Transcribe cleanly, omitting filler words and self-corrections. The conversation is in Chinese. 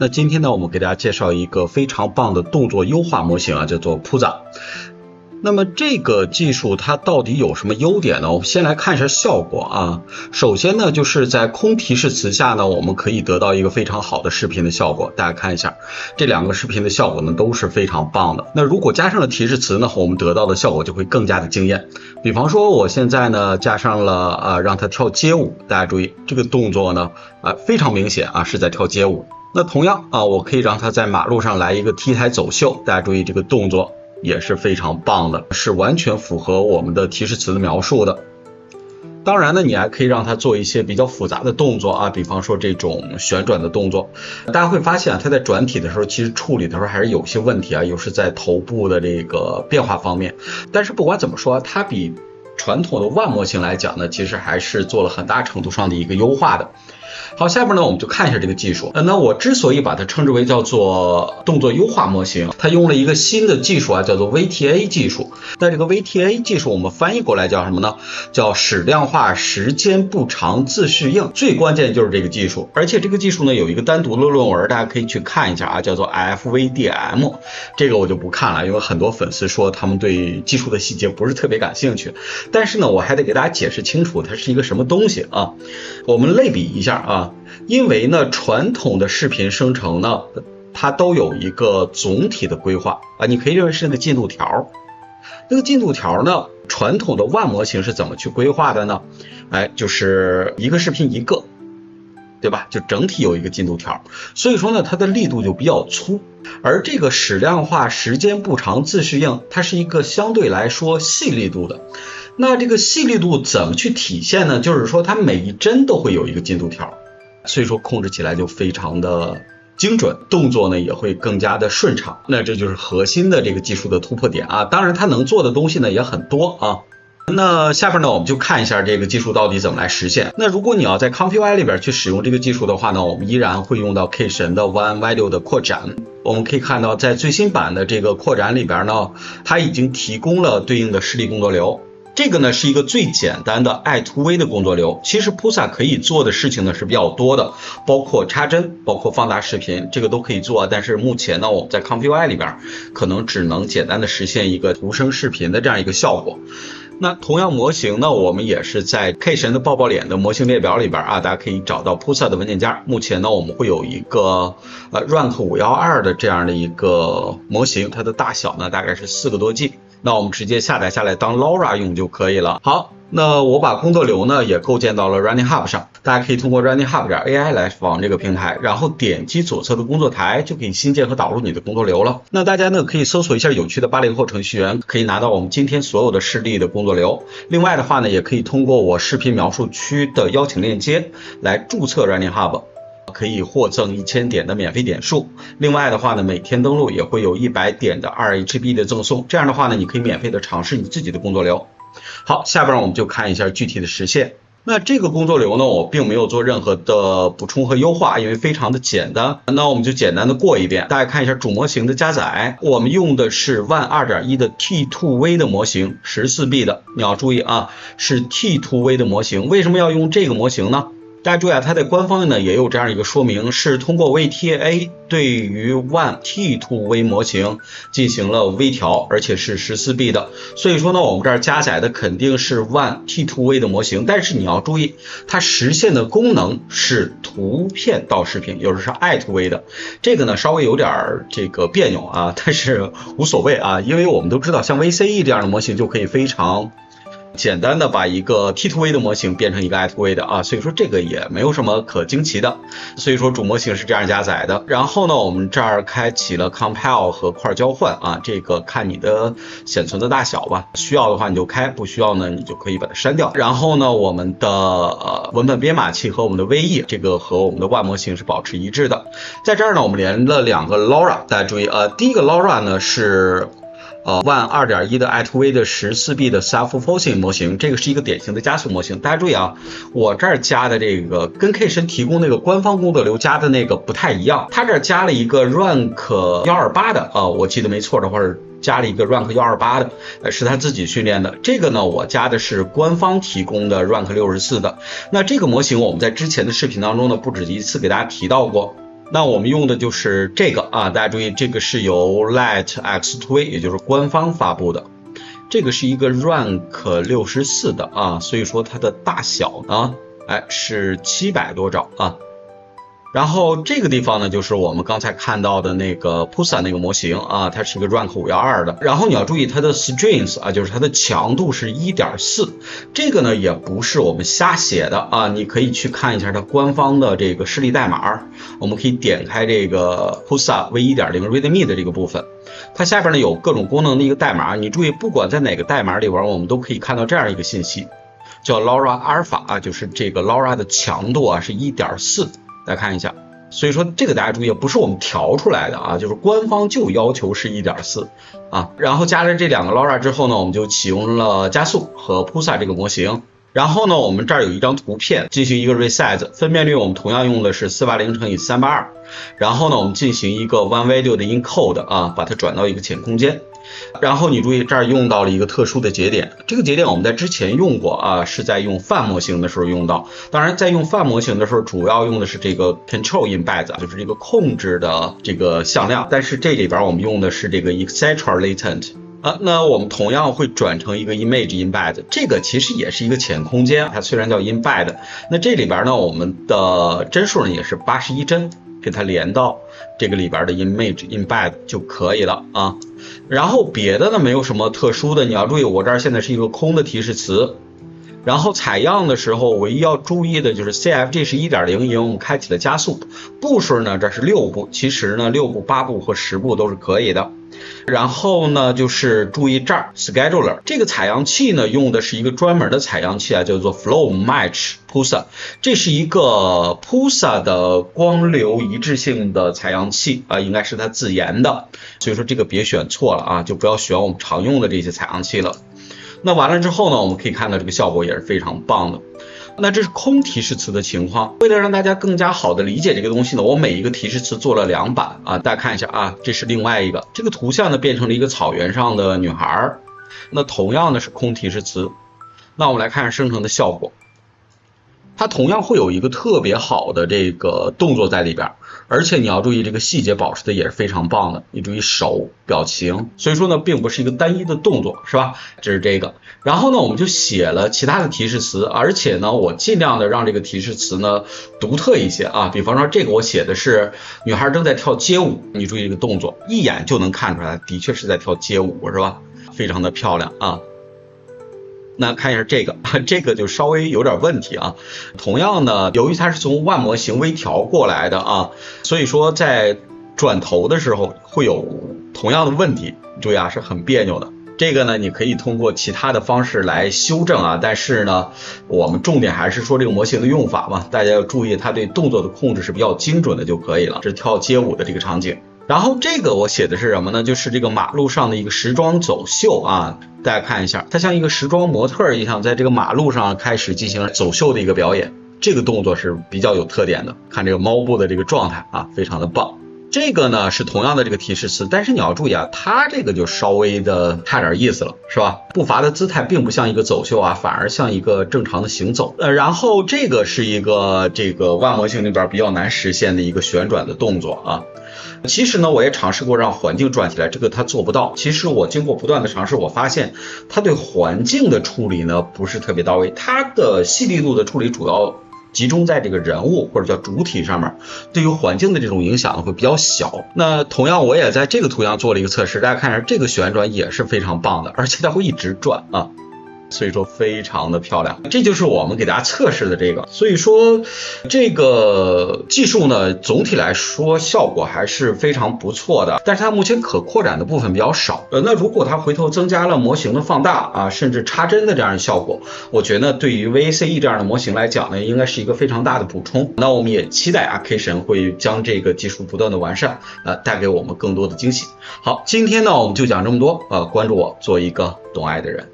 那今天呢，我们给大家介绍一个非常棒的动作优化模型啊，叫做 Puzza。那么这个技术它到底有什么优点呢？我们先来看一下效果啊。首先呢，就是在空提示词下呢，我们可以得到一个非常好的视频的效果。大家看一下，这两个视频的效果呢都是非常棒的。那如果加上了提示词呢，我们得到的效果就会更加的惊艳。比方说我现在呢加上了让它跳街舞，大家注意这个动作呢非常明显啊是在跳街舞。那同样啊，我可以让它在马路上来一个 T 台走秀，大家注意这个动作也是非常棒的，是完全符合我们的提示词的描述的。当然呢，你还可以让它做一些比较复杂的动作啊，比方说这种旋转的动作。大家会发现啊，它在转体的时候，其实处理的时候还是有些问题啊，尤其是在头部的这个变化方面。但是不管怎么说，它比传统的万模型来讲呢，其实还是做了很大程度上的一个优化的。好，下边呢我们就看一下这个技术。那我之所以把它称之为叫做动作优化模型，它用了一个新的技术啊，叫做 VTA 技术。那这个 VTA 技术我们翻译过来叫什么呢？叫矢量化时间不长自适应。最关键就是这个技术，而且这个技术呢有一个单独的论文，大家可以去看一下啊，叫做 FVDM。这个我就不看了，因为很多粉丝说他们对技术的细节不是特别感兴趣。但是呢，我还得给大家解释清楚它是一个什么东西啊。我们类比一下啊，因为呢传统的视频生成呢，它都有一个总体的规划啊，你可以认为是那个进度条。那个进度条呢，传统的万模型是怎么去规划的呢？就是一个视频一个，对吧？就整体有一个进度条，所以说呢，它的力度就比较粗。而这个矢量化时间不长自适应，它是一个相对来说细力度的。那这个细力度怎么去体现呢？就是说它每一帧都会有一个进度条，所以说控制起来就非常的精准，动作呢也会更加的顺畅。那这就是核心的这个技术的突破点啊。当然它能做的东西呢也很多啊。那下边呢我们就看一下这个技术到底怎么来实现。那如果你要在 ComfyUI 里边去使用这个技术的话呢，我们依然会用到 K 神的 One-Y6 的扩展。我们可以看到在最新版的这个扩展里边呢，它已经提供了对应的示例工作流。这个呢是一个最简单的 i2V 的工作流。其实 Puzza 可以做的事情呢是比较多的，包括插帧，包括放大视频，这个都可以做。但是目前呢，我们在 ComfyUI 里边可能只能简单的实现一个图声视频的这样一个效果。那同样模型呢，我们也是在 K 神的抱抱脸的模型列表里边啊，大家可以找到 Puzza 的文件夹。目前呢，我们会有一个rank 512的这样的一个模型，它的大小呢大概是4个多 G。那我们直接下载下来当 LoRa 用就可以了。好，那我把工作流呢也构建到了 Running Hub 上，大家可以通过 Running Hub.ai 来访这个平台，然后点击左侧的工作台就可以新建和导入你的工作流了。那大家呢可以搜索一下有趣的80后程序员，可以拿到我们今天所有的示例的工作流。另外的话呢，也可以通过我视频描述区的邀请链接来注册 Running Hub，可以获赠1000点的免费点数。另外的话呢，每天登录也会有100点的 2HB 的赠送。这样的话呢，你可以免费的尝试你自己的工作流。好，下边我们就看一下具体的实现。那这个工作流呢，我并没有做任何的补充和优化，因为非常的简单。那我们就简单的过一遍，大家看一下主模型的加载。我们用的是 One 2.1的 T2V 的模型，14B 的。你要注意啊，是 T2V 的模型。为什么要用这个模型呢？大家注意啊，它在官方呢也有这样一个说明，是通过 VTA 对于 One T2V 模型进行了微调，而且是14B 的。所以说呢，我们这儿加载的肯定是 One T2V 的模型，但是你要注意，它实现的功能是图片到视频，有时是 i2V 的。这个呢稍微有点这个别扭啊，但是无所谓啊，因为我们都知道，像 VCE 这样的模型就可以非常简单的把一个 T2V 的模型变成一个 i2V 的啊，所以说这个也没有什么可惊奇的。所以说主模型是这样加载的。然后呢，我们这儿开启了 compile 和块交换啊，这个看你的显存的大小吧，需要的话你就开，不需要呢你就可以把它删掉。然后呢，我们的文本编码器和我们的 VE 这个和我们的万模型是保持一致的。在这儿呢，我们连了2个 LoRa， 大家注意第一个 LoRa 呢是One 2.1的 i2V 的14B 的 Self-Forcing 模型，这个是一个典型的加速模型。大家注意啊，我这儿加的这个跟 K 神提供那个官方工作流加的那个不太一样，它这儿加了一个 Rank 128的我记得没错的话是加了一个 Rank 128的，是他自己训练的。这个呢，我加的是官方提供的 Rank 64的。那这个模型我们在之前的视频当中呢，不止一次给大家提到过。那我们用的就是这个啊，大家注意，这个是由 LightX2A， 也就是官方发布的。这个是一个 Rank 64的啊，所以说它的大小呢，是700多兆啊。然后这个地方呢，就是我们刚才看到的那个 Pusa 那个模型啊，它是一个 Rank 512的。然后你要注意它的 Strength 啊，就是它的强度是 1.4， 这个呢也不是我们瞎写的啊，你可以去看一下它官方的这个示例代码。我们可以点开这个 Pusa v1.0 README 的这个部分，它下边呢有各种功能的一个代码，你注意不管在哪个代码里边，我们都可以看到这样一个信息，叫 LoRa Alpha 啊，就是这个 LoRa 的强度啊是 1.4。大家看一下，所以说这个大家注意，不是我们调出来的啊，就是官方就要求是 1.4 啊。然后加了这两个 LoRa 之后呢，我们就启用了加速和 Pusa 这个模型。然后呢，我们这儿有一张图片进行一个 resize， 分辨率我们同样用的是480×382，然后呢，我们进行一个 OneVideo 的 encode 啊，把它转到一个浅空间。然后你注意这儿用到了一个特殊的节点，这个节点我们在之前用过啊，是在用泛模型的时候用到。当然，在用泛模型的时候，主要用的是这个 control embed， 就是这个控制的这个向量。但是这里边我们用的是这个 etc latent。那我们同样会转成一个 image embed， 这个其实也是一个浅空间，它虽然叫 embed， 那这里边呢，我们的帧数呢也是81帧，给它连到这个里边的 image embed 就可以了啊。然后别的呢没有什么特殊的，你要注意，我这儿现在是一个空的提示词。然后采样的时候，唯一要注意的就是 CFG 是 1.0， 因为我们开启了加速。步数呢，这是6步，其实呢6步、8步和10步都是可以的。然后呢，就是注意这儿 Scheduler 这个采样器呢，用的是一个专门的采样器啊，叫做 Flow Match Pusa， 这是一个 Pusa 的光流一致性的采样器啊，应该是它自研的，所以说这个别选错了啊，就不要选我们常用的这些采样器了。那完了之后呢，我们可以看到这个效果也是非常棒的。那这是空提示词的情况，为了让大家更加好的理解这个东西呢，我每一个提示词做了2版啊，大家看一下啊，这是另外一个，这个图像呢变成了一个草原上的女孩，那同样的是空提示词。那我们来看看生成的效果，它同样会有一个特别好的这个动作在里边，而且你要注意这个细节保持的也是非常棒的，你注意手表情，所以说呢并不是一个单一的动作，是吧？这是这个。然后呢我们就写了其他的提示词，而且呢我尽量的让这个提示词呢独特一些啊，比方说这个我写的是女孩正在跳街舞，你注意这个动作，一眼就能看出来的确是在跳街舞，是吧？非常的漂亮啊。那看一下这个，这个就稍微有点问题啊。同样呢，由于它是从万模型微调过来的啊，所以说在转头的时候会有同样的问题，注意啊，是很别扭的。这个呢，你可以通过其他的方式来修正啊，但是呢，我们重点还是说这个模型的用法嘛，大家要注意它对动作的控制是比较精准的就可以了。这是跳街舞的这个场景。然后这个我写的是什么呢？就是这个马路上的一个时装走秀啊，大家看一下，它像一个时装模特一样，在这个马路上开始进行走秀的一个表演，这个动作是比较有特点的。看这个猫步的这个状态啊，非常的棒。这个呢是同样的这个提示词，但是你要注意啊，它这个就稍微的差点意思了，是吧？步伐的姿态并不像一个走秀啊，反而像一个正常的行走。然后这个是一个这个万模型里边比较难实现的一个旋转的动作啊。其实呢，我也尝试过让环境转起来，这个它做不到。其实我经过不断的尝试，我发现它对环境的处理呢不是特别到位，它的细腻度的处理主要集中在这个人物或者叫主体上面，对于环境的这种影响会比较小。那同样我也在这个图上做了一个测试，大家看一下，这个旋转也是非常棒的，而且它会一直转啊。所以说非常的漂亮，这就是我们给大家测试的这个。所以说这个技术呢，总体来说效果还是非常不错的，但是它目前可扩展的部分比较少。那如果它回头增加了模型的放大啊，甚至插帧的这样的效果，我觉得对于 VACE 这样的模型来讲呢，应该是一个非常大的补充。那我们也期待啊 K 神会将这个技术不断的完善，带给我们更多的惊喜。好，今天呢我们就讲这么多，关注我，做一个懂爱的人。